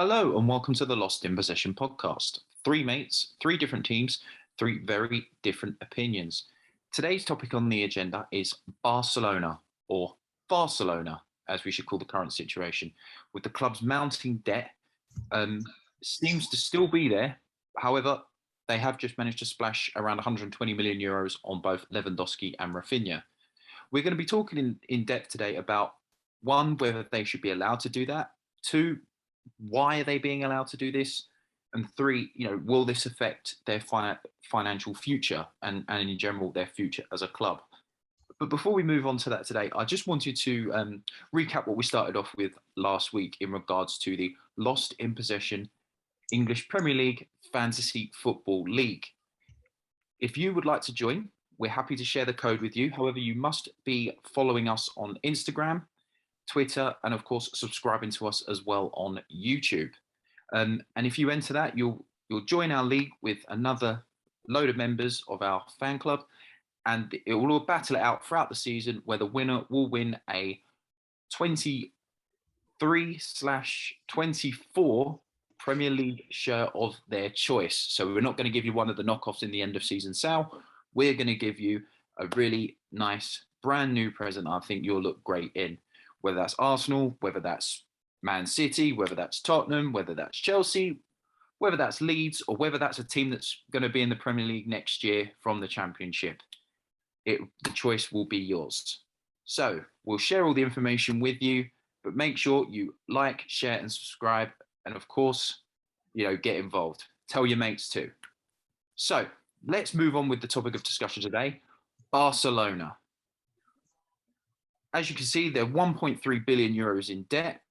Hello and welcome to the Lost in Possession podcast. Three mates, three different teams, three very different opinions. Today's topic on the agenda is Barcelona, or Barcelona, as we should call the current situation, with the club's mounting debt. Seems to still be there. However, they have just managed to splash around 120 million euros on both Lewandowski and Rafinha. We're going to be talking in depth today about one, whether they should be allowed to do that. Two, why are they being allowed to do this? And three, will this affect their financial future and in general their future as a club? But before we move on to that today, I just wanted to recap what we started off with last week in regards to the Lost in Possession English Premier League Fantasy Football League. If you would like to join, we're happy to share the code with you. However, you must be following us on Instagram, Twitter, and of course, subscribing to us as well on YouTube. And if you enter that, you'll join our league with another load of members of our fan club, and it will all battle it out throughout the season, where the winner will win a 23/24 Premier League shirt of their choice. So we're not going to give you one of the knockoffs in the end of season sale. We're going to give you a really nice, brand new present I think you'll look great in. Whether that's Arsenal, whether that's Man City, whether that's Tottenham, whether that's Chelsea, whether that's Leeds, or whether that's a team that's going to be in the Premier League next year from the Championship. The choice will be yours. So we'll share all the information with you, but make sure you like, share, and subscribe. And of course, get involved. Tell your mates too. So let's move on with the topic of discussion today, Barcelona. As you can see, they're 1.3 billion euros in debt.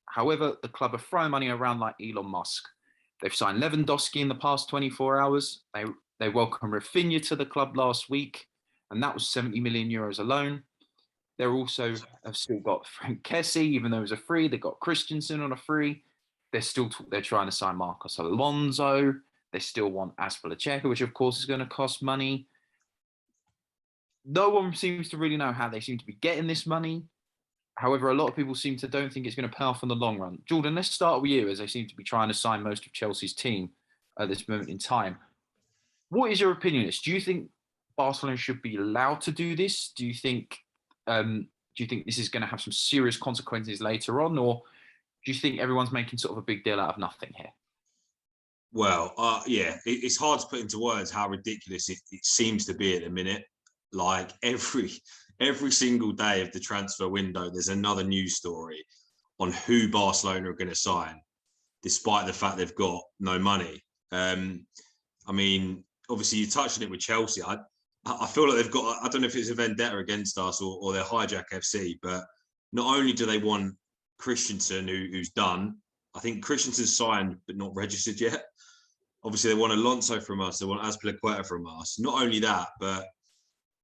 However, the club are throwing money around like Elon Musk. They've signed Lewandowski in the past 24 hours. They welcomed Rafinha to the club last week, and that was 70 million euros alone. They also have still got Frank Kessie, even though it was a free. They've got Christensen on a free. They're trying to sign Marcos Alonso. They still want Azpilicueta, which of course is going to cost money. No one seems to really know how they seem to be getting this money. However, a lot of people don't think it's going to pay off in the long run. Jordan, let's start with you, as they seem to be trying to sign most of Chelsea's team at this moment in time. What is your opinion on this? Do you think Barcelona should be allowed to do this? Do you think this is going to have some serious consequences later on, or do you think everyone's making sort of a big deal out of nothing here? Well, yeah, it's hard to put into words how ridiculous it seems to be at the minute. Like every single day of the transfer window, there's another news story on who Barcelona are going to sign, despite the fact they've got no money. I mean, obviously you touched on it with Chelsea. I feel like they've got, I don't know if it's a vendetta against us or they're Hijack FC, but not only do they want Christensen, who's done, I think Christensen's signed but not registered yet. Obviously they want Alonso from us, they want Azpilicueta from us. Not only that, but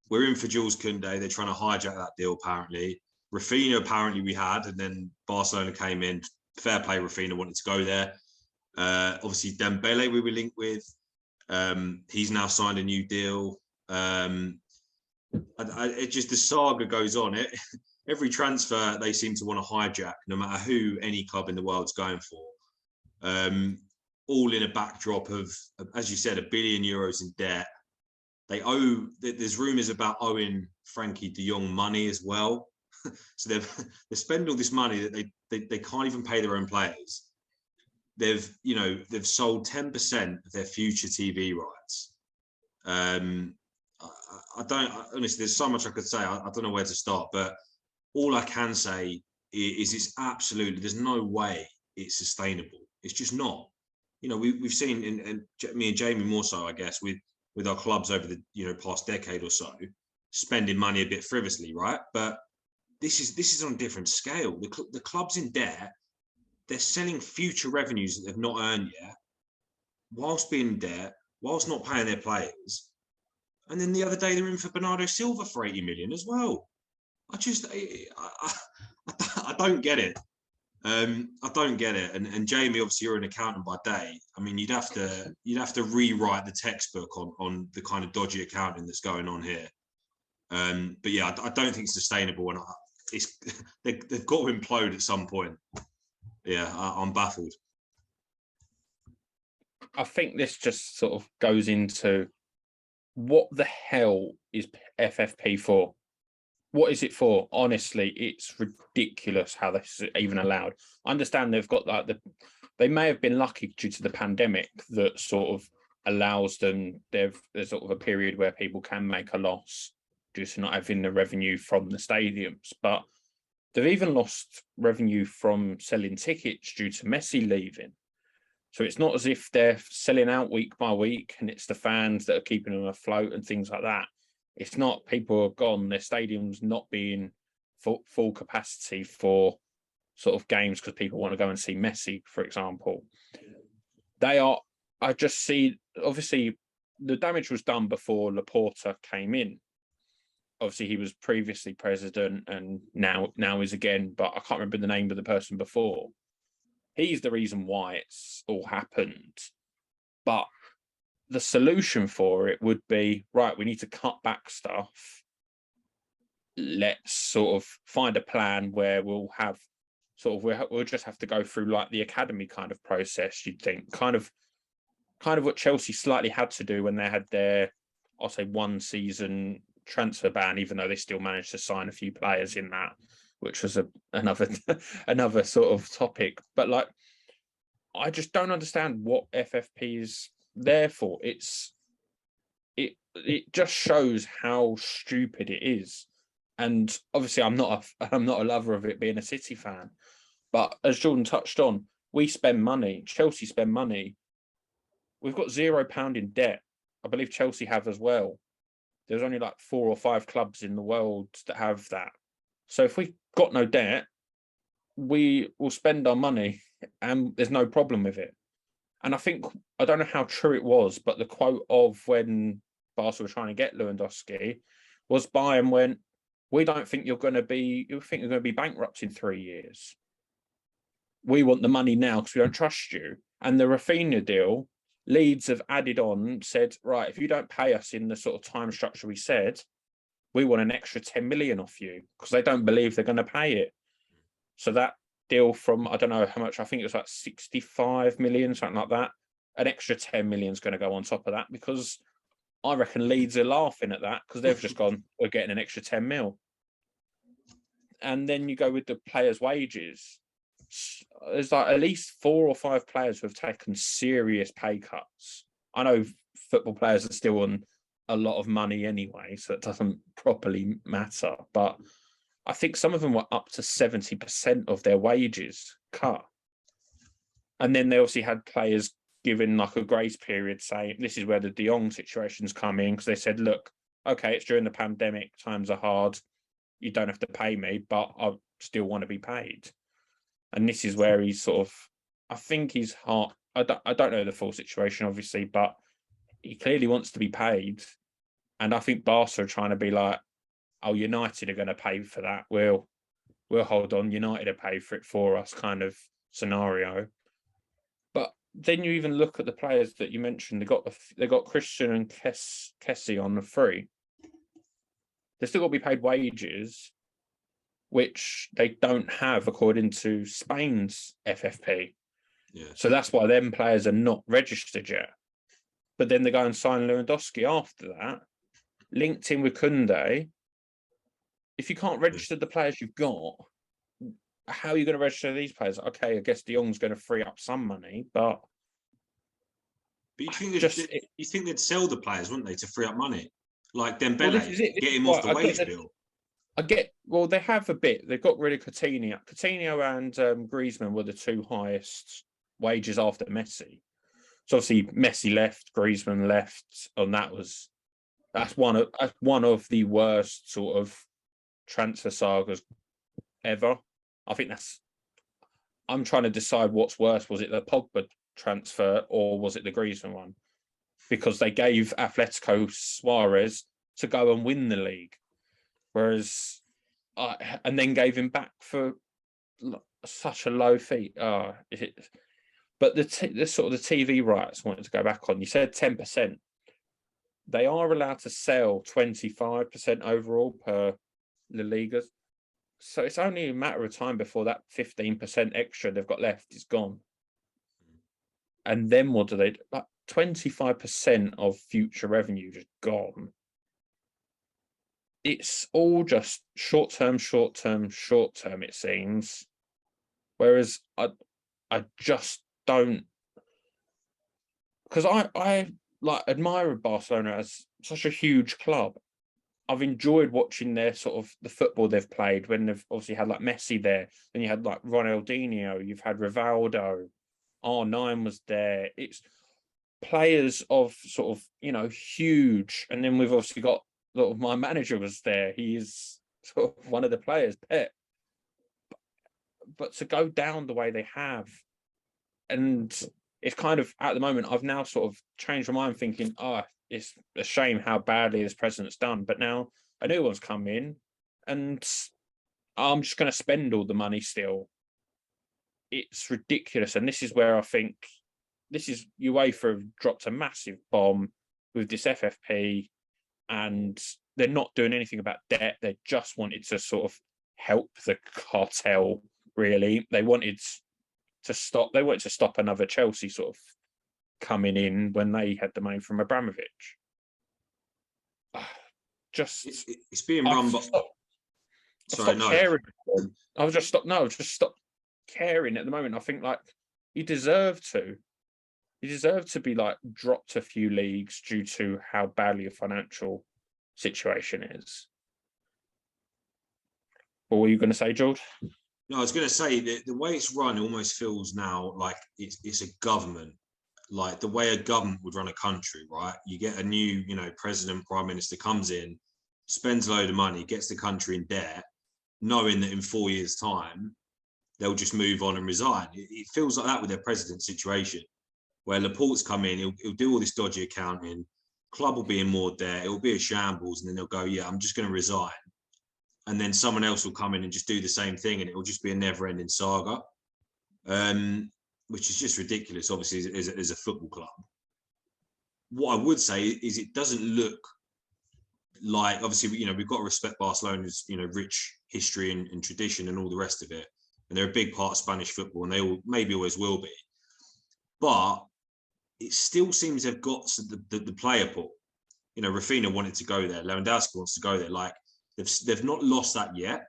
we're in for Jules Koundé. They're trying to hijack that deal, apparently. Rafinha, apparently, we had, and then Barcelona came in. Fair play, Rafinha wanted to go there. Obviously, Dembele we were linked with. He's now signed a new deal. It just, the saga goes on. Every transfer they seem to want to hijack, no matter who any club in the world's going for. All in a backdrop of, as you said, €1 billion in debt. They owe. There's rumours about owing Frankie de Jong money as well. So they spend all this money that they can't even pay their own players. They've sold 10% of their future TV rights. I don't honestly. There's so much I could say. I don't know where to start. But all I can say is it's absolutely. There's no way it's sustainable. It's just not. We've seen, and me and Jamie more so, I guess, with our clubs over the past decade or so, spending money a bit frivolously, right? But this is on a different scale. The club's in debt. They're selling future revenues that they've not earned yet, whilst being in debt, whilst not paying their players. And then the other day they're in for Bernardo Silva for 80 million as well. I don't get it. I don't get it. And Jamie, obviously you're an accountant by day. I mean, you'd have to rewrite the textbook on the kind of dodgy accounting that's going on here. But yeah, I don't think it's sustainable, and they've got to implode at some point. Yeah, I'm baffled. I think this just sort of goes into what the hell is FFP for? What is it for? Honestly, it's ridiculous how this is even allowed. I understand they've got like they may have been lucky due to the pandemic that sort of allows them. There's sort of a period where people can make a loss due to not having the revenue from the stadiums, but they've even lost revenue from selling tickets due to Messi leaving. So it's not as if they're selling out week by week and it's the fans that are keeping them afloat and things like that. It's not, people are gone, their stadiums not being full capacity for sort of games because people want to go and see Messi, for example. I just see, obviously, the damage was done before Laporta came in. Obviously, he was previously president and now is again, but I can't remember the name of the person before. He's the reason why it's all happened. But the solution for it would be, right, we need to cut back stuff. Let's sort of find a plan where we'll have sort of, we'll just have to go through like the academy kind of process, you'd think. Kind of what Chelsea slightly had to do when they had their, I'll say, 1 season transfer ban, even though they still managed to sign a few players in that, which was another sort of topic. But like, I just don't understand what FFP is there for. It just shows how stupid it is. And obviously, I'm not a lover of it being a City fan, but as Jordan touched on, we spend money. Chelsea spend money. We've got £0 in debt. I believe Chelsea have as well. There's only like 4 or 5 clubs in the world that have that. So if we've got no debt, we will spend our money and there's no problem with it. And I don't know how true it was, but the quote of when Barca were trying to get Lewandowski was Bayern went, we don't think you're going to be bankrupt in 3 years. We want the money now because we don't trust you. And the Rafinha deal, Leeds have added on, said, right, if you don't pay us in the sort of time structure we said, we want an extra 10 million off you because they don't believe they're going to pay it. So that deal from, I don't know how much, I think it was like 65 million, something like that. An extra 10 million is going to go on top of that because I reckon Leeds are laughing at that because they've just gone, we're getting an extra 10 mil. And then you go with the players' wages. There's like at least 4 or 5 players who have taken serious pay cuts. I know football players are still on a lot of money anyway, so it doesn't properly matter. But I think some of them were up to 70% of their wages cut. And then they obviously had players given like a grace period saying, this is where the De Jong situations come in, because they said, look, okay, it's during the pandemic, times are hard, you don't have to pay me, but I still want to be paid. And this is where he's sort of, I think he's hard. I don't know the full situation, obviously, but he clearly wants to be paid. And I think Barca are trying to be like, oh, United are going to pay for that. We'll hold on. United are pay for it for us kind of scenario. But then you even look at the players that you mentioned. They got Christian and Kessie on the free. They're still got to be paid wages, which they don't have according to Spain's FFP. Yeah. So that's why them players are not registered yet. But then they go and sign Lewandowski after that, linked in with Koundé. If you can't register the players you've got, how are you going to register these players? Okay, I guess De Jong's going to free up some money, but you think they'd sell the players, wouldn't they, to free up money? Like Dembele, get him off the wage bill. They have a bit. They've got rid of Coutinho. Coutinho and Griezmann were the 2 highest wages after Messi. So obviously Messi left, Griezmann left, and that's one of the worst sort of transfer sagas ever. I think I'm trying to decide what's worse. Was it the Pogba transfer or was it the Griezmann one? Because they gave Atletico Suarez to go and win the league. Whereas, and then gave him back for such a low fee. But the sort of the TV rights wanted to go back on. You said 10%. They are allowed to sell 25% overall per La Liga. So it's only a matter of time before that 15% extra they've got left is gone. And then what do they do? 25% of future revenue just gone. It's all just short term, it seems. Whereas I just don't, because I like admire Barcelona as such a huge club. I've enjoyed watching their sort of the football they've played when they've obviously had like Messi there. Then you had like Ronaldinho, you've had Rivaldo, R9 was there. It's players of sort of, you know, huge. And then we've obviously got sort of my manager was there. He is sort of one of the players, Pep. But to go down the way they have, and it's kind of at the moment, I've now sort of changed my mind thinking, oh, it's a shame how badly this president's done. But now a new one's come in and I'm just going to spend all the money still. It's ridiculous. And this is where I think this is UEFA have dropped a massive bomb with this FFP, and they're not doing anything about debt. They just wanted to sort of help the cartel, really. They wanted to stop another Chelsea sort of coming in when they had the money from Abramovich. Just it's being run by. Sorry, no. Caring. I've just stopped caring at the moment. I think like you deserve to be like dropped a few leagues due to how badly your financial situation is. What were you going to say, George? No, I was going to say that the way it's run almost feels now like it's a government, like the way a government would run a country, right? You get a new, you know, president, prime minister comes in, spends a load of money, gets the country in debt, knowing that in 4 years' time, they'll just move on and resign. It feels like that with their president situation, where Laporte's come in, he'll do all this dodgy accounting, club will be in more debt, it will be a shambles, and then they'll go, yeah, I'm just going to resign. And then someone else will come in and just do the same thing, and it will just be a never-ending saga, which is just ridiculous, obviously, as a football club. What I would say is it doesn't look like, obviously, you know, we've got to respect Barcelona's, you know, rich history and tradition and all the rest of it. And they're a big part of Spanish football, and they all maybe always will be. But it still seems they've got the player pool. You know, Rafinha wanted to go there. Lewandowski wants to go there. Like, they've not lost that yet.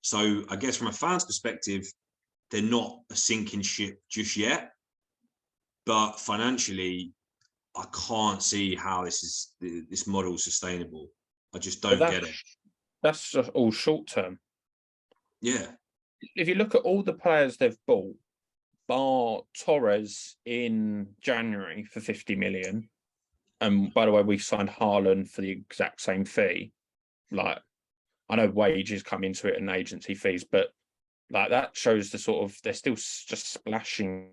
So I guess from a fan's perspective, they're not a sinking ship just yet. But financially, I can't see how this model is sustainable. I just don't get it. That's just all short term. Yeah. If you look at all the players they've bought, bar Torres in January for 50 million. And by the way, we signed Haaland for the exact same fee. Like, I know wages come into it and agency fees, but like that shows the sort of, they're still just splashing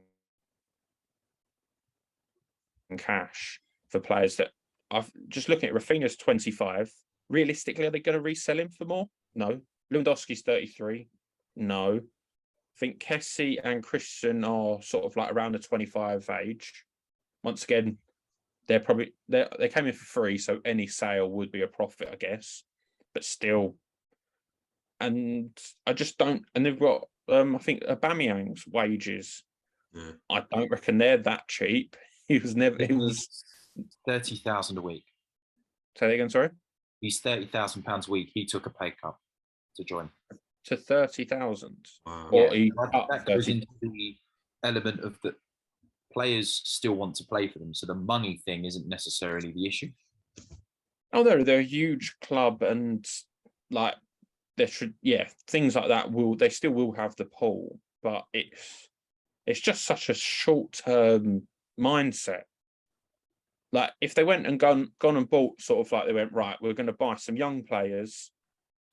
cash for players that I've just looking at. Rafinha's 25. Realistically, are they going to resell him for more? No. Lewandowski's 33. No. I think Kessie and Christian are sort of like around the 25 age. Once again, they came in for free, so any sale would be a profit, I guess. But still, and I just don't. And they've got, I think Aubameyang's wages. Yeah. I don't reckon they're that cheap. He was 30,000 a week. Say that again, sorry. He's £30,000 a week. He took a pay cut to join. To 30,000. Wow. Or Yeah, that goes into the element of that players still want to play for them, so the money thing isn't necessarily the issue. Oh, they're a huge club, and like they should, yeah, things like that they still will have the pull, but it's just such a short-term mindset. Like if they went and gone and bought sort of like, they went, right, we're going to buy some young players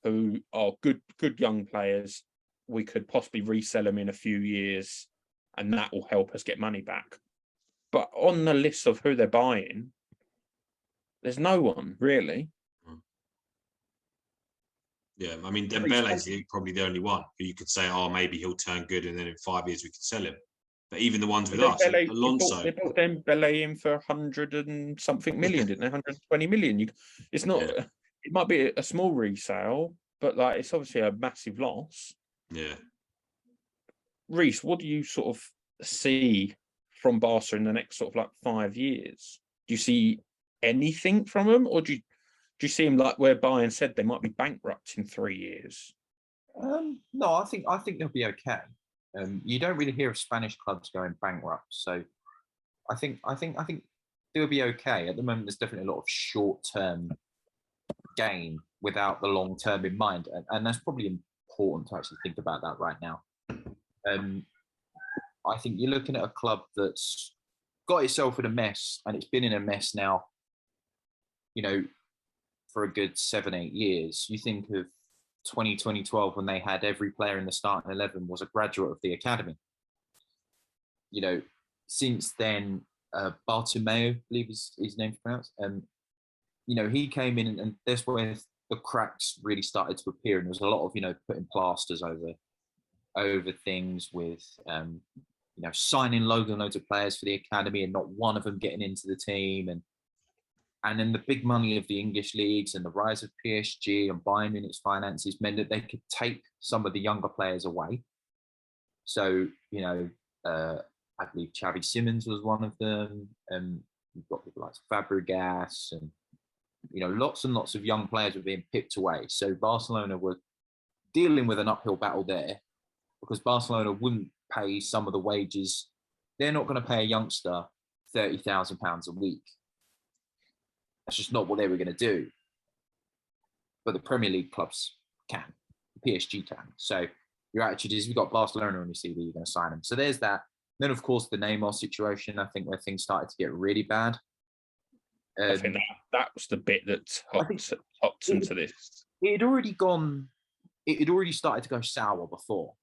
who are good young players, we could possibly resell them in a few years and that will help us get money back. But on the list of who they're buying, there's no one really. Yeah, I mean, Dembele's probably the only one who you could say, oh, maybe he'll turn good and then in 5 years we could sell him. But even the ones with us, Alonso. They bought Dembele in for 100 and something million, didn't they? 120 million. It's not, yeah. It might be a small resale, but like it's obviously a massive loss. Yeah. Reece, what do you sort of see from Barca in the next sort of like 5 years? Do you see anything from them, or do you see them like where Bayern said they might be bankrupt in 3 years? No, I think they'll be okay. You don't really hear of Spanish clubs going bankrupt, so I think they'll be okay. At the moment, there's definitely a lot of short-term gain without the long-term in mind, and that's probably important to actually think about that right now. I think you're looking at a club that's got itself in a mess, and it's been in a mess now, for a good 7-8 years. You think of 2012 when they had every player in the starting 11 was a graduate of the academy. Since then, Bartomeu, I believe is his name's pronounced. He came in, and that's where the cracks really started to appear, and there was a lot of putting plasters over things with signing loads of players for the academy and not one of them getting into the team, and then the big money of the English leagues and the rise of PSG and Bayern Munich's finances meant that they could take some of the younger players away. So, I believe Xavi Simons was one of them. You've got people like Fabregas and, lots and lots of young players were being picked away. So Barcelona were dealing with an uphill battle there because Barcelona wouldn't pay some of the wages. They're not going to pay a youngster £30,000 a week. That's just not what they were going to do. But the Premier League clubs can. The PSG can. So your attitude is, we've got Barcelona on your CV, you're going to sign them. So there's that. Then, of course, the Neymar situation, I think, where things started to get really bad. I think that was the bit that hopped into this. It had already started to go sour before.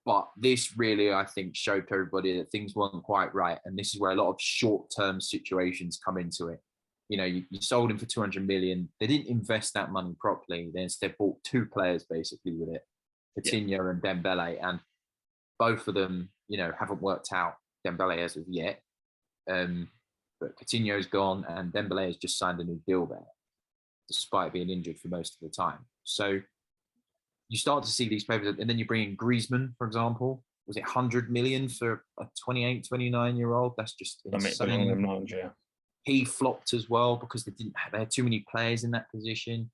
But this really, I think, showed to everybody that things weren't quite right. And this is where a lot of short-term situations come into it. You sold him for 200 million. They didn't invest that money properly. They instead bought 2 players basically with it, Coutinho and Dembele, and both of them, haven't worked out. Dembele as of yet, but Coutinho's gone, and Dembele has just signed a new deal there, despite being injured for most of the time. So you start to see these players, and then you bring in Griezmann, for example. Was it 100 million for a 28, 29-year-old? That's just insane. He flopped as well because they had too many players in that position,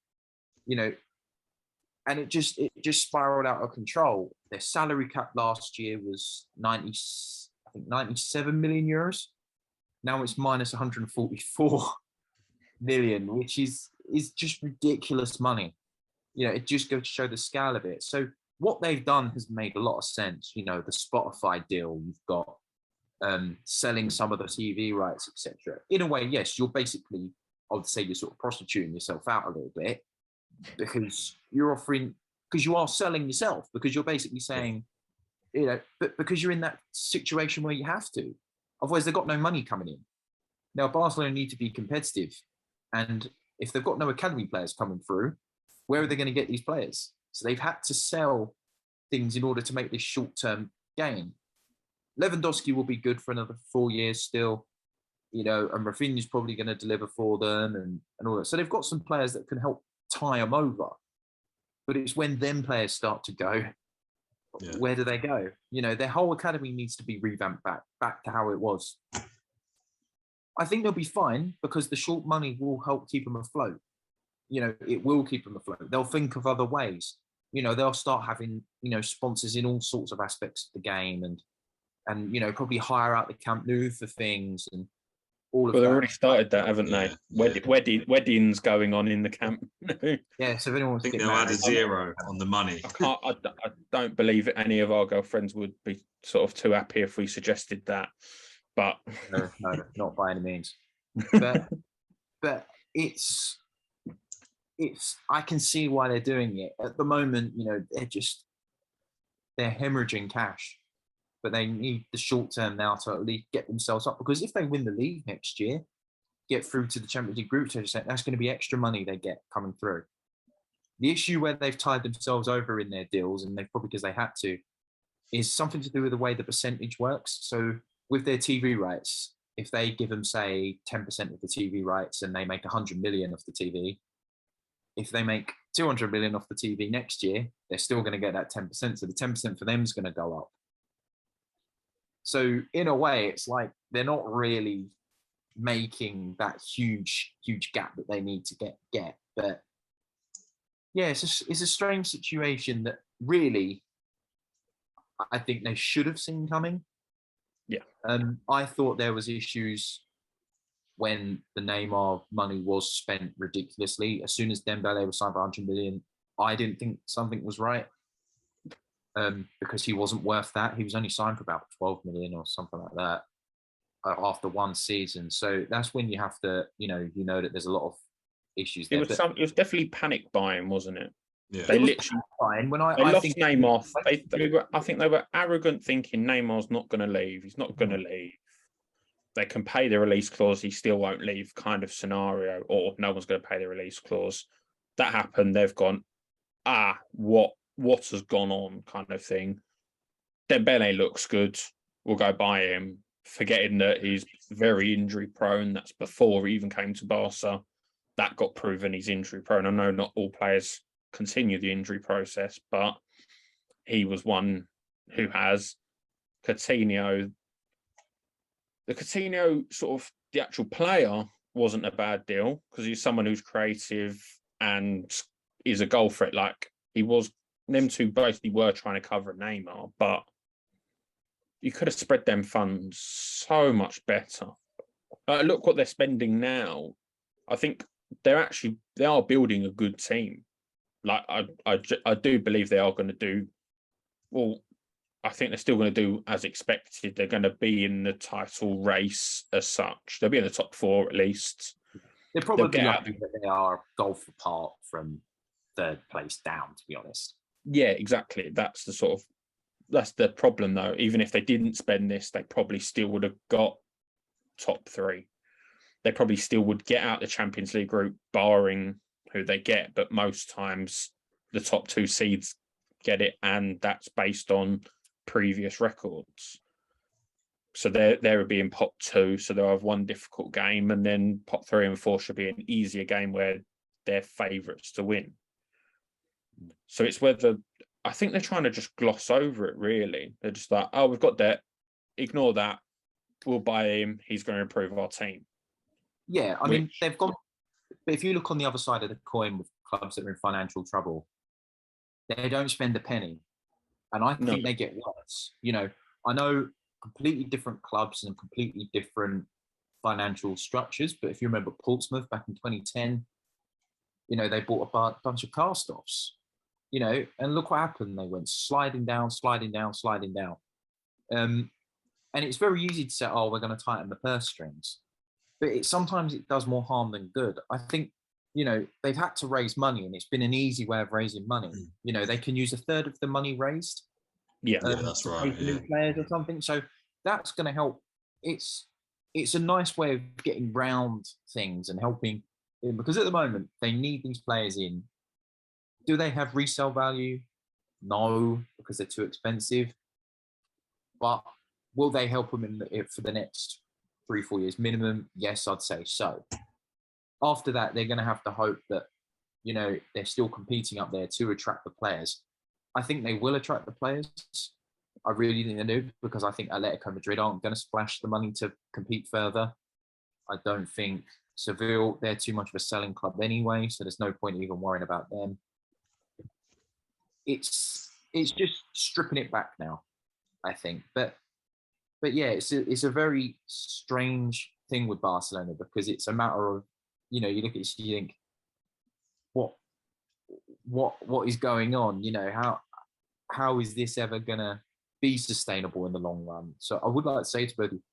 and it just spiraled out of control. Their salary cap last year was 97 million euros. Now it's minus 144 million, which is just ridiculous money. It just goes to show the scale of it. So what they've done has made a lot of sense. The Spotify deal, you've got selling some of the TV rights, etc. In a way, yes, you're basically, I would say, you're sort of prostituting yourself out a little bit because you are selling yourself, because you're basically saying, but because you're in that situation where you have to. Otherwise, they've got no money coming in. Now, Barcelona need to be competitive. And if they've got no academy players coming through, where are they going to get these players? So they've had to sell things in order to make this short-term gain. Lewandowski will be good for another 4 years still, and Rafinha's probably going to deliver for them and all that. So they've got some players that can help tie them over. But it's when them players start to go, where do they go? Their whole academy needs to be revamped back to how it was. I think they'll be fine because the short money will help keep them afloat. It will keep them afloat. They'll think of other ways. They'll start having, sponsors in all sorts of aspects of the game and probably hire out the Camp Nou for things and all of that. Well, they've already started that, haven't they? Weddings going on in the Camp Nou. Yeah, so if anyone wants I think they'll add a zero on the money. I don't believe any of our girlfriends would be sort of too happy if we suggested that. But no, not by any means. But it's I can see why they're doing it. At the moment, they're hemorrhaging cash. But they need the short term now to at least get themselves up, because if they win the league next year, get through to the Champions League group stage, that's going to be extra money they get coming through. The issue where they've tied themselves over in their deals, and they've probably because they had to, is something to do with the way the percentage works. So with their TV rights, if they give them, say, 10% of the TV rights and they make 100 million off the TV, if they make 200 million off the TV next year, they're still going to get that 10%. So the 10% for them is going to go up. So in a way, it's like they're not really making that huge gap that they need to get. But yeah, it's a strange situation that really I think they should have seen coming. Yeah. I thought there was issues when the Neymar money was spent ridiculously. As soon as Dembele was signed for 100 million, I didn't think something was right. Because he wasn't worth that. He was only signed for about 12 million or something like that after one season. So that's when you have to, you know that there's a lot of issues there. It was definitely panic buying, wasn't it? Yeah. They literally fine. When they lost Neymar. I think they were arrogant, thinking Neymar's not going to leave. He's not going to leave. They can pay the release clause. He still won't leave. Kind of scenario, or no one's going to pay the release clause. That happened. They've gone, what has gone on, kind of thing. Dembele looks good. We'll go buy him, forgetting that he's very injury prone. That's before he even came to Barca. That got proven he's injury prone. I know not all players continue the injury process, but he was one who has. Coutinho. The Coutinho sort of the actual player wasn't a bad deal because he's someone who's creative and is a goal threat. Like he was, them two basically were trying to cover Neymar, but you could have spread them funds so much better. Look what they're spending now. I think they are building a good team. Like I do believe they are going to do well. I think they're still going to do as expected. They're going to be in the title race as such. They'll be in the top four at least. They're probably lucky that they are golf apart from third place down, to be honest. Yeah, exactly. That's the problem though. Even if they didn't spend this, they probably still would have got top three. They probably still would get out the Champions League group, barring who they get. But most times the top two seeds get it, and that's based on previous records. So there would be in pot two, so they'll have one difficult game, and then pot 3 and 4 should be an easier game where they're favourites to win. So it's whether I think they're trying to just gloss over it. Really, they're just like, oh, we've got debt, ignore that. We'll buy him. He's going to improve our team. Yeah, I mean they've gone. But if you look on the other side of the coin with clubs that are in financial trouble, they don't spend a penny. And I think they get worse. You know, I know completely different clubs and completely different financial structures. But if you remember Portsmouth back in 2010, you know, they bought a bunch of cast-offs, you know, and look what happened. They went sliding down. And it's very easy to say, oh, we're going to tighten the purse strings. But sometimes it does more harm than good. I think, you know, they've had to raise money, and it's been an easy way of raising money. You know, they can use a third of the money raised. Yeah, that's right. New players or something. So that's going to help. It's a nice way of getting round things and helping, because at the moment they need these players in. Do they have resale value? No, because they're too expensive. But will they help them for the next 3-4 years minimum? Yes, I'd say so. After that, they're going to have to hope that, you know, they're still competing up there to attract the players. I think they will attract the players. I really think they do, because I think Atletico Madrid aren't going to splash the money to compete further. I don't think Seville, they're too much of a selling club anyway, so there's no point even worrying about them. It's just stripping it back now, I think. But yeah, it's a very strange thing with Barcelona, because it's a matter of, you know, you look at it, you think, what is going on? You know, how is this ever gonna be sustainable in the long run? So I would like to say to both of you,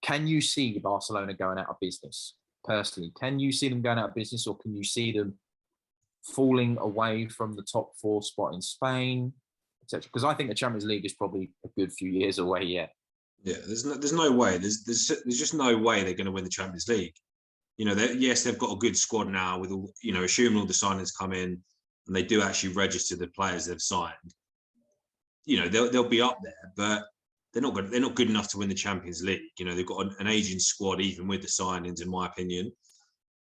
can you see Barcelona going out of business? Personally, can you see them going out of business, or can you see them falling away from the top 4 spot in Spain, etc.? Because I think the Champions League is probably a good few years away yet. Yeah, there's no way. There's just no way they're going to win the Champions League. You know, yes, they've got a good squad now with all, you know, assuming all the signings come in and they do actually register the players they've signed. You know, they'll be up there, but they're not good enough to win the Champions League. You know, they've got an aging squad even with the signings, in my opinion.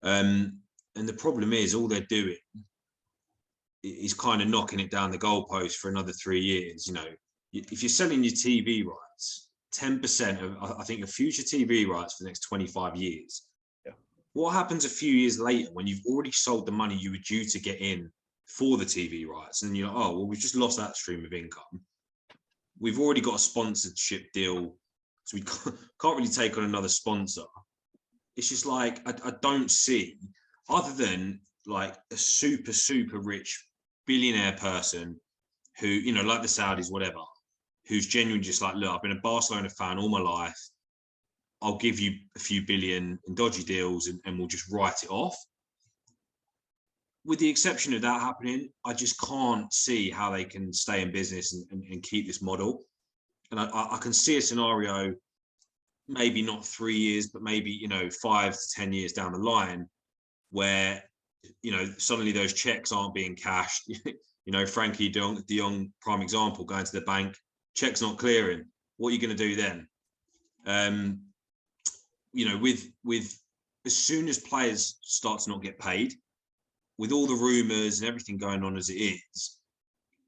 And the problem is, all they're doing is kind of knocking it down the goalpost for another 3 years. You know, if you're selling your TV rights, 10% of, I think, of future TV rights for the next 25 years. Yeah. What happens a few years later when you've already sold the money you were due to get in for the TV rights? And you're like, oh, well, we've just lost that stream of income. We've already got a sponsorship deal, so we can't really take on another sponsor. It's just like, I don't see, other than like a super, super rich billionaire person who, you know, like the Saudis, whatever, who's genuinely just like, look, I've been a Barcelona fan all my life. I'll give you a few billion in dodgy deals and we'll just write it off. With the exception of that happening, I just can't see how they can stay in business and keep this model. And I can see a scenario, maybe not 3 years, but maybe, you know, 5 to 10 years down the line where, you know, suddenly those checks aren't being cashed. You know, Frankie de Jong, prime example, going to the bank, checks not clearing. What are you going to do then? You know, with as soon as players start to not get paid, with all the rumours and everything going on as it is,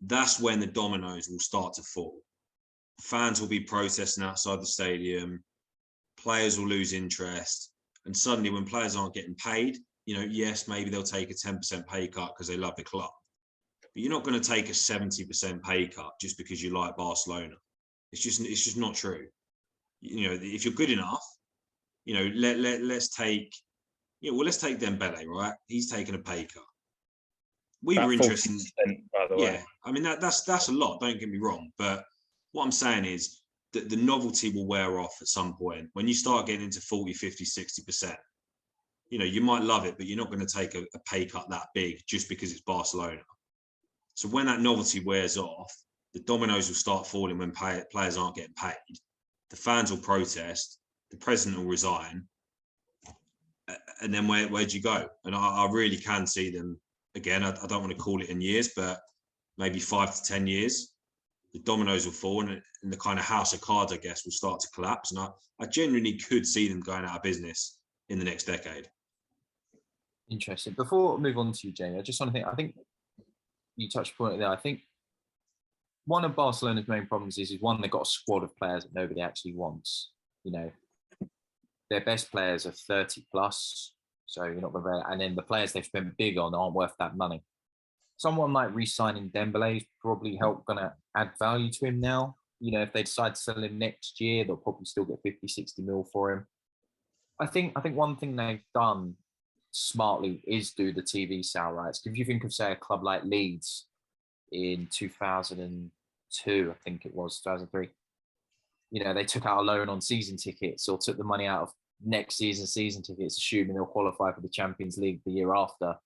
that's when the dominoes will start to fall. Fans will be protesting outside the stadium. Players will lose interest. And suddenly when players aren't getting paid, you know, yes, maybe they'll take a 10% pay cut because they love the club. But you're not going to take a 70% pay cut just because you like Barcelona. It's just not true. You know, if you're good enough, you know, let's take, you know, well, let's take Dembele, right? He's taking a pay cut. We About were interested, by the way. yeah. I mean, that's a lot. Don't get me wrong, but what I'm saying is that the novelty will wear off at some point. When you start getting into 40, 50, 60%, you know, you might love it, but you're not going to take a pay cut that big just because it's Barcelona. So when that novelty wears off, the dominoes will start falling when players aren't getting paid. The fans will protest. The president will resign. And then where do you go? And I really can see them, again, I don't want to call it in years, but maybe 5 to 10 years, the dominoes will fall and the kind of house of cards, I guess, will start to collapse. And I genuinely could see them going out of business in the next decade. Interesting. Before we move on to you, Jamie, I just want to think, I think you touched upon it there. I think one of Barcelona's main problems is one, they've got a squad of players that nobody actually wants. You know, their best players are 30 plus, so you're not going to, and then the players they've spent big on aren't worth that money. Someone like re-signing Dembele is probably going to add value to him now. You know, if they decide to sell him next year, they'll probably still get 50, 60 mil for him. I think one thing they've done smartly is do the TV sale rights. If you think of, say, a club like Leeds in 2002, I think it was 2003, you know, they took out a loan on season tickets or took the money out of next season tickets, assuming they'll qualify for the Champions League the year after.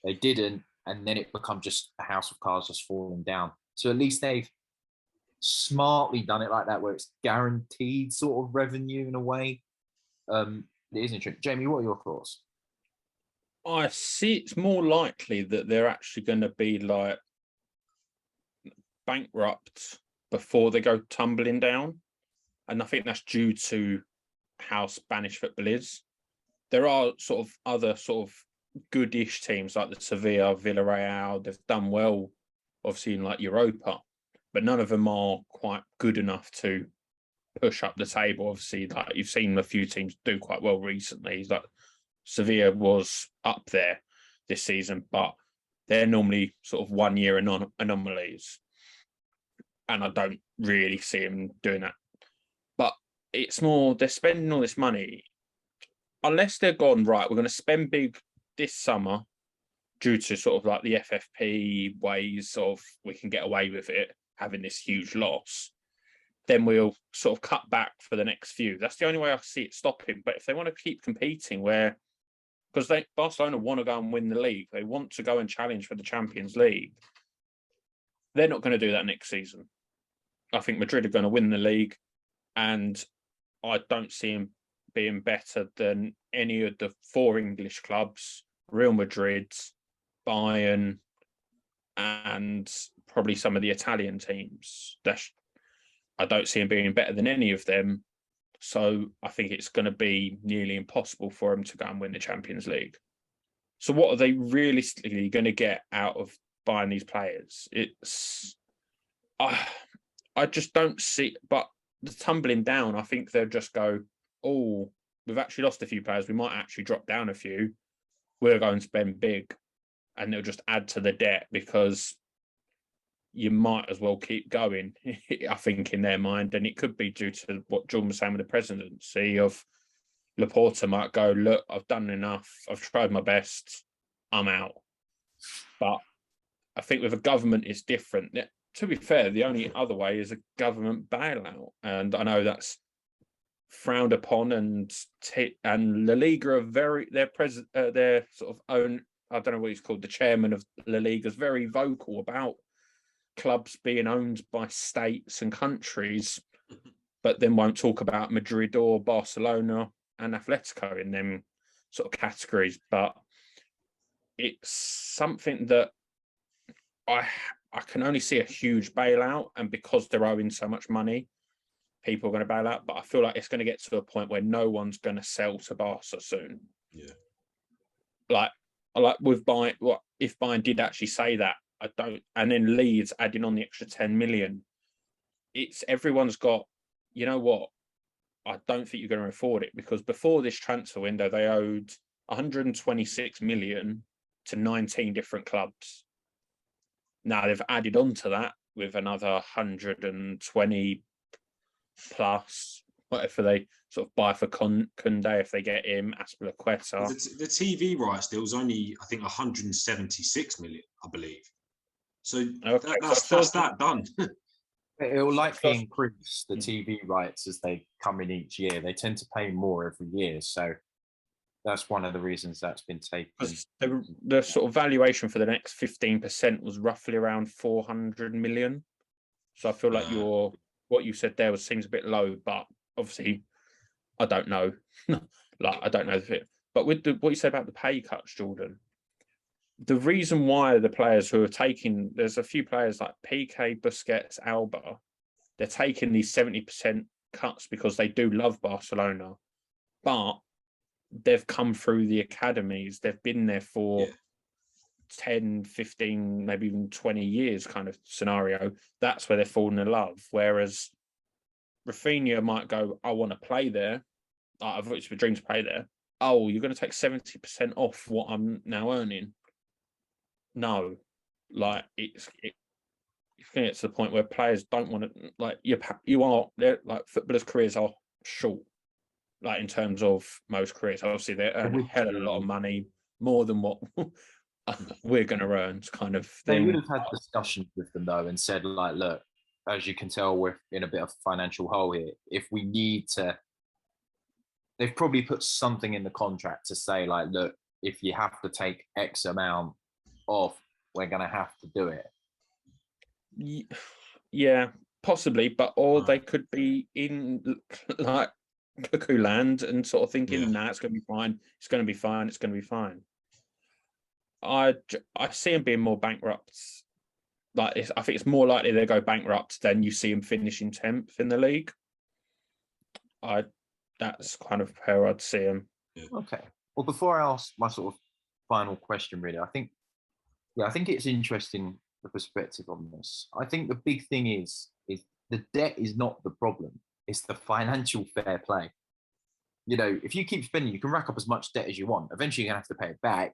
They didn't, and then it become just a house of cards just falling down. So at least they've smartly done it like that, where it's guaranteed sort of revenue in a way. It is interesting. Jamie, what are your thoughts? I see it's more likely that they're actually going to be like bankrupt before they go tumbling down. And I think that's due to how Spanish football is. There are sort of other sort of goodish teams like the Sevilla, Villarreal. They've done well, obviously, in like Europa, but none of them are quite good enough to push up the table. Obviously, like you've seen a few teams do quite well recently. Like Sevilla was up there this season, but they're normally sort of 1 year anomalies. And I don't really see them doing that. But it's more, they're spending all this money. Unless they're gone, right, we're going to spend big this summer due to sort of like the FFP ways of we can get away with it, having this huge loss, then we'll sort of cut back for the next few. That's the only way I see it stopping. But if they want to keep competing, because Barcelona want to go and win the league, they want to go and challenge for the Champions League, they're not going to do that next season. I think Madrid are going to win the league, and I don't see them being better than any of the 4 English clubs, Real Madrid, Bayern, and probably some of the Italian teams. I don't see them being better than any of them. So I think it's going to be nearly impossible for them to go and win the Champions League. So what are they realistically going to get out of buying these players? I just don't see, but the tumbling down, I think they'll just go, oh, we've actually lost a few players. We might actually drop down a few. We'll go and spend big, and they'll just add to the debt because you might as well keep going, I think, in their mind. And it could be due to what Jordan was saying with the presidency of Laporta might go, look, I've done enough. I've tried my best. I'm out. But I think with a government, it's different. To be fair, the only other way is a government bailout. And I know that's frowned upon, and La Liga are their sort of own, I don't know what he's called, the chairman of La Liga is very vocal about clubs being owned by states and countries, but then won't talk about Madrid or Barcelona and Atletico in them sort of categories. But it's something that I can only see a huge bailout, and because they're owing so much money, people are going to bail out. But I feel like it's going to get to a point where no one's going to sell to Barca soon. Yeah. Like with Bayern, what if Bayern did actually say that? I don't, and then Leeds adding on the extra 10 million. It's everyone's got, you know what? I don't think you're going to afford it, because before this transfer window, they owed 126 million to 19 different clubs. Now they've added on to that with another 120 plus, whatever they sort of buy for Koundé if they get him, Aspilicueta. The TV rights deal was only, I think, 176 million, I believe. So Okay, that's that done. It will likely increase the TV rights as they come in each year. They tend to pay more every year, so that's one of the reasons that's been taken. The sort of valuation for the next 15% was roughly around 400 million. So I feel like what you said there seems a bit low, but obviously I don't know. I don't know if it. But with what you said about the pay cuts, Jordan, the reason why the players who are taking, there's a few players like Piqué, Busquets, Alba, they're taking these 70% cuts because they do love Barcelona, but they've come through the academies. They've been there for 10, 15, maybe even 20 years kind of scenario. That's where they're falling in love. Whereas Rafinha might go, I want to play there. I've always been dream to play there. Oh, you're going to take 70% off what I'm now earning. No, like it's getting to the point where players don't want to, like like footballers' careers are short, like in terms of most careers. Obviously, they earn a hell of a lot of money, more than what we're going to earn, kind of thing. They would have had discussions with them though and said, like, look, as you can tell, we're in a bit of a financial hole here. If we need to, they've probably put something in the contract to say, like, look, if you have to take X amount off, we're going to have to do it. Yeah, possibly, but or they could be in like cuckoo land and sort of thinking, nah, it's going to be fine. It's going to be fine. It's going to be fine. I see them being more bankrupt. I think it's more likely they go bankrupt than you see them finishing 10th in the league. That's kind of how I'd see them. Okay. Well, before I ask my sort of final question, really, I think it's interesting, the perspective on this. I think the big thing is the debt is not the problem. It's the financial fair play. You know, if you keep spending, you can rack up as much debt as you want. Eventually, you're going to have to pay it back.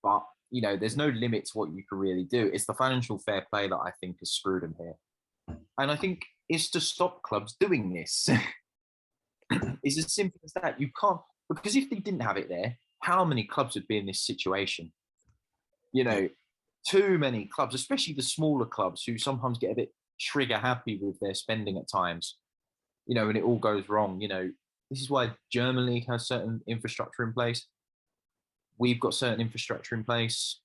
But, you know, there's no limit to what you can really do. It's the financial fair play that I think has screwed them here. And I think it's to stop clubs doing this. It's as simple as that. You can't, because if they didn't have it there, how many clubs would be in this situation? You know, too many clubs, especially the smaller clubs who sometimes get a bit trigger happy with their spending at times, you know, and it all goes wrong. You know, this is why German league has certain infrastructure in place. We've got certain infrastructure in place.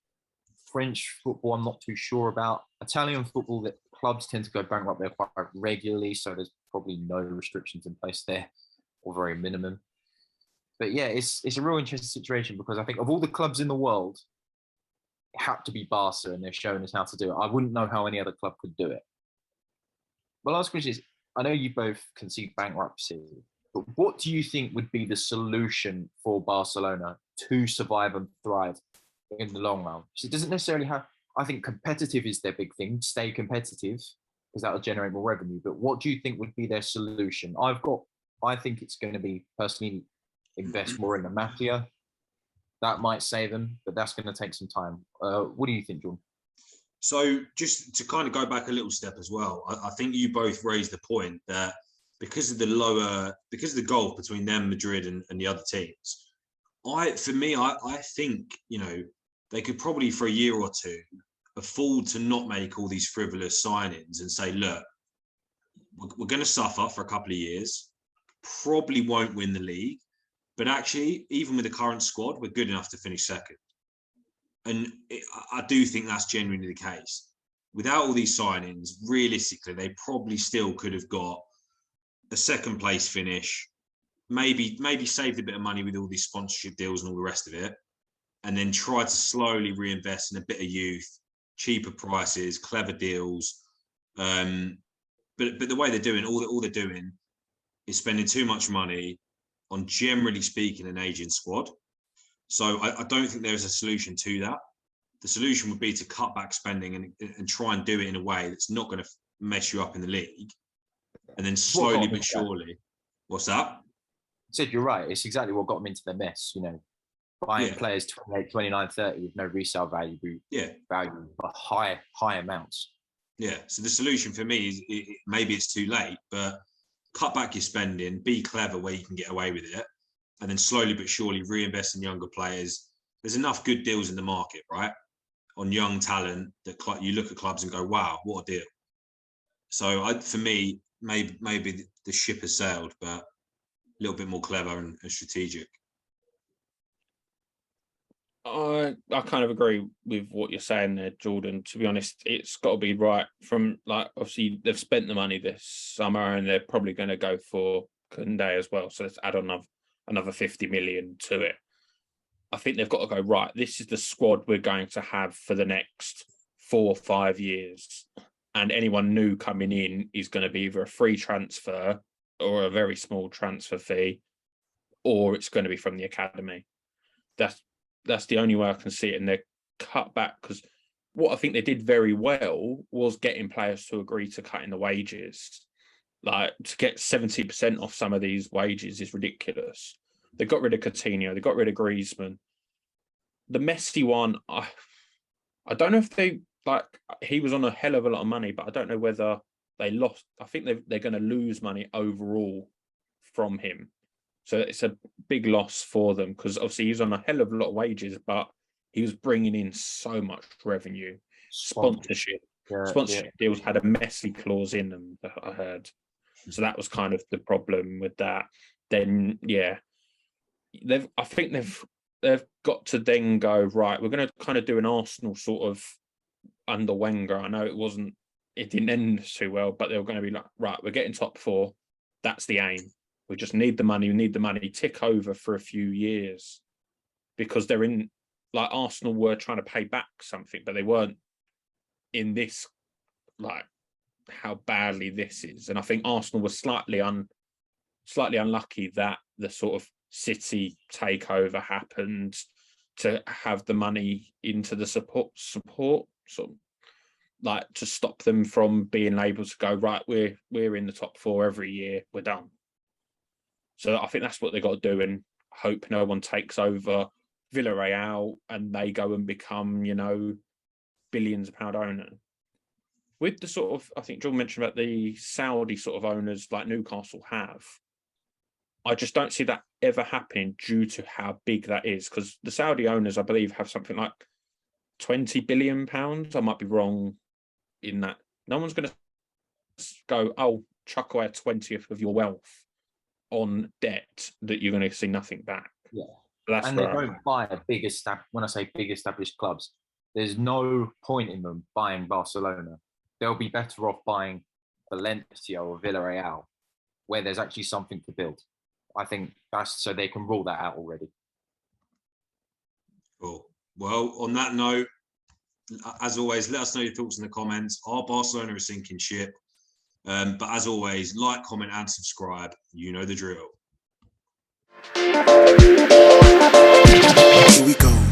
French football, I'm not too sure about. Italian football, that clubs tend to go bankrupt there quite regularly, so there's probably no restrictions in place there, or very minimum. But yeah, it's a real interesting situation, because I think of all the clubs in the world, it had to be Barca, and they're showing us how to do it. I wouldn't know how any other club could do it. My last question is, I know you both concede bankruptcy, but what do you think would be the solution for Barcelona to survive and thrive in the long run? So it doesn't necessarily have, I think competitive is their big thing, stay competitive. because that will generate more revenue. But what do you think would be their solution? I think it's going to be, personally, invest more in the mafia. That might save them, but that's going to take some time. What do you think, John? So just to kind of go back a little step as well, I think you both raised the point that because of the gulf between them, Madrid, and the other teams, I think, they could probably for a year or two afford to not make all these frivolous signings and say, look, we're going to suffer for a couple of years, probably won't win the league, but actually, even with the current squad, we're good enough to finish second. And I do think that's genuinely the case. Without all these signings, realistically, they probably still could have got a second place finish, maybe saved a bit of money with all these sponsorship deals and all the rest of it, and then try to slowly reinvest in a bit of youth, cheaper prices, clever deals. But the way they're doing, all they're doing is spending too much money on, generally speaking, an aging squad. So I don't think there's a solution to that. The solution would be to cut back spending and try and do it in a way that's not going to mess you up in the league. And then slowly but surely. What's that? I said you're right. It's exactly what got them into the mess, buying players 28, 29, 30 with no resale value for high amounts. Yeah. So the solution for me is maybe it's too late, but cut back your spending, be clever where you can get away with it, and then slowly but surely reinvest in younger players. There's enough good deals in the market, right? On young talent that you look at clubs and go, wow, what a deal. So for me, maybe the ship has sailed, but a little bit more clever and strategic. I kind of agree with what you're saying there, Jordan. To be honest, it's got to be right from, obviously they've spent the money this summer and they're probably going to go for Koundé as well. So let's add on another 50 million to it. I think they've got to go, right, this is the squad we're going to have for the next 4 or 5 years. And anyone new coming in is going to be either a free transfer or a very small transfer fee, or it's going to be from the academy. That's the only way I can see it. And they're cut back, because what I think they did very well was getting players to agree to cutting the wages. To get 70% off some of these wages is ridiculous. They got rid of Coutinho. They got rid of Griezmann. The Messi one, I don't know if they, he was on a hell of a lot of money, but I don't know whether they lost. I think they're going to lose money overall from him. So it's a big loss for them, because obviously he's on a hell of a lot of wages, but he was bringing in so much revenue. Sponsorship deals had a Messi clause in them, that I heard. So that was kind of the problem with that. Then, I think they've got to then go, right, we're going to kind of do an Arsenal sort of under Wenger. I know it didn't end too well, but they were going to be like, right, we're getting top 4. That's the aim. We just need the money. We need the money. Tick over for a few years, because they're in, Arsenal were trying to pay back something, but they weren't in this, how badly this is. And I think Arsenal was slightly unlucky that the sort of City takeover happened to have the money into the support, sort of, to stop them from being able to go, right, we're in the top 4 every year. We're done. So I think that's what they got to do, and hope no one takes over Villarreal and they go and become, billions of pound owner. With the sort of, I think John mentioned about the Saudi sort of owners like Newcastle have, I just don't see that ever happening due to how big that is, because the Saudi owners, I believe, have something like 20 billion pounds. I might be wrong in that. No one's going to go, chuck away a 20th of your wealth on debt that you're going to see nothing back. Yeah. That's and they don't buy a big when I say big established clubs, there's no point in them buying Barcelona. They'll be better off buying Valencia or Villarreal, where there's actually something to build. I think that's so they can rule that out already. Cool. Well, on that note, as always, let us know your thoughts in the comments. Are Barcelona a sinking ship? But as always, like, comment, and subscribe. You know the drill. Here we go.